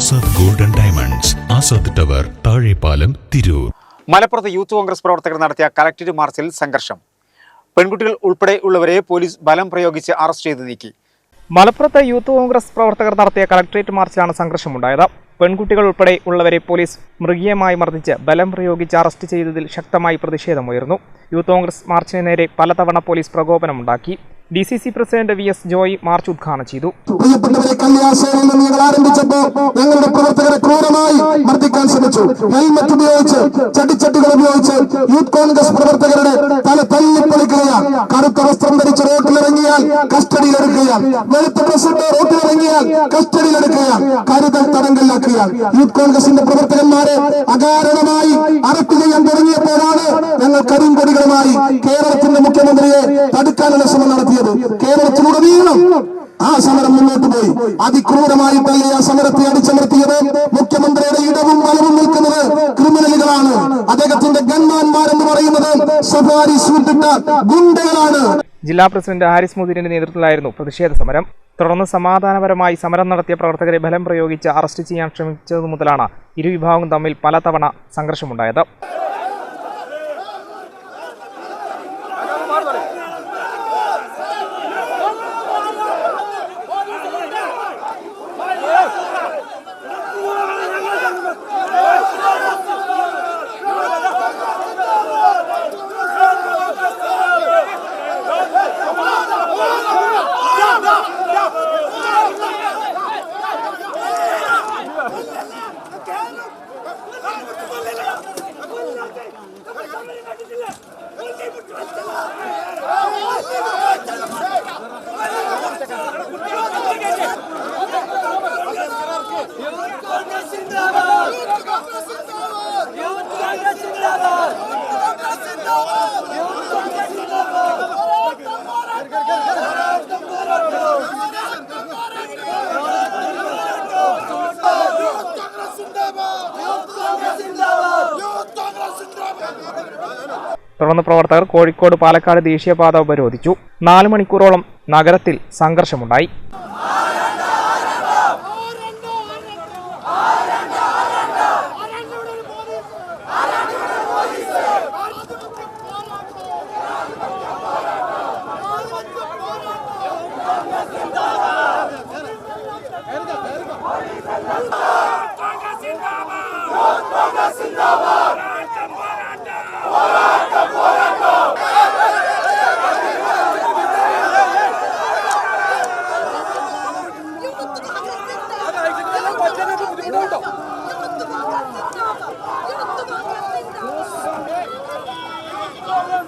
Azad golden diamonds, Azad tower, Thazhepalam, Tirur. മലപ്പുറത്ത് youth Congress പ്രവർത്തകർ നടത്തിയ കളക്ടറേറ്റ് മാർച്ചിൽ സംഘർഷം. പെൺകുട്ടികൾ ഉൾപ്പെടെയുള്ളവരെ പോലീസ് ബലം പ്രയോഗിച്ച് അറസ്റ്റ് ചെയ്ത് നീക്കി. മലപ്പുറത്ത് യൂത്ത് കോൺഗ്രസ് പ്രവർത്തകർ നടത്തിയ കളക്ടറേറ്റ് മാർച്ചിലാണ് സംഘർഷമുണ്ടായത്. പെൺകുട്ടികൾ ഉൾപ്പെടെ ഉള്ളവരെ പോലീസ് മൃഗീയമായി മർദ്ദിച്ച് ബലം പ്രയോഗിച്ച് അറസ്റ്റ് ചെയ്തതിൽ ശക്തമായി പ്രതിഷേധമുയർന്നു. യൂത്ത് കോൺഗ്രസ് മാർച്ചിന് നേരെ പലതവണ പോലീസ് പ്രകോപനമുണ്ടാക്കി. DCC president VS Joy march ഉദ്ഘാടനം ചെയ്തു. പ്രിയപ്പെട്ടവരെ, കല്യാണശേരിയിൽ നിന്ന് ഞങ്ങൾ ആരംഭിച്ചപ്പോൾ ഞങ്ങളുടെ പ്രവർത്തകരെ ക്രൂരമായി മർദ്ദിക്കാൻ ശ്രമിച്ചു. ഹെൽമറ്റ് ഉപയോഗിച്ച്, ചട്ടിച്ചട്ടികൾ ഉപയോഗിച്ച് യൂത്ത് കോൺഗ്രസ് പ്രവർത്തകരുടെ തല തല്ലിപ്പൊളിക്കുകയാണ്. കറുത്ത വസ്ത്രം ധരിച്ച് റോട്ടിലിറങ്ങിയാൽ കസ്റ്റഡിയിലെടുക്കുകയാണ്. വെളുത്ത ഡ്രസ്സിട്ട് റോട്ടിലിറങ്ങിയാൽ കസ്റ്റഡിയിലെടുക്കുകയാണ്. കരുതൽ തടങ്കലിലാക്കുകയാണ്. യൂത്ത് കോൺഗ്രസിന്റെ പ്രവർത്തകന്മാരെ അകാരണമായി അറസ്റ്റ് ചെയ്യാൻ തുടങ്ങിയപ്പോഴാണ് ഞങ്ങൾ കരിങ്കൊടികളുമായി കേരളത്തിന്റെ മുഖ്യമന്ത്രിയെ തടുക്കാനുള്ള ശ്രമം നടത്തിയത്. കേരളത്തിലുടനീളം ആ സമരം മുന്നോട്ട് പോയി. അതിക്രൂരമായിട്ടല്ലേ ആ സമരത്തെ അടിച്ചമർത്തിയത്? മുഖ്യമന്ത്രിയുടെ ഇടവും വലവും നിൽക്കുന്നത് ക്രിമിനലുകളാണ്. അദ്ദേഹത്തിന്റെ ഗൺമാന്മാരെന്ന് പറയുന്നത് സഫാരി സൂട്ടിട്ട ഗുണ്ടകളാണ്. ജില്ലാ പ്രസിഡന്റ് ഹാരിസ് മുദീറിന്റെ നേതൃത്വത്തിലായിരുന്നു പ്രതിഷേധ സമരം. തുടർന്ന് സമാധാനപരമായി സമരം നടത്തിയ പ്രവർത്തകരെ ബലം പ്രയോഗിച്ച് അറസ്റ്റ് ചെയ്യാൻ ശ്രമിച്ചതു മുതലാണ് ഇരുവിഭാഗവും തമ്മിൽ പലതവണ സംഘർഷമുണ്ടായത്. തുടർന്ന് പ്രവർത്തകർ കോഴിക്കോട് പാലക്കാട് ദേശീയപാത ഉപരോധിച്ചു. 4 മണിക്കൂറോളം നഗരത്തിൽ സംഘർഷമുണ്ടായി. Zindabad!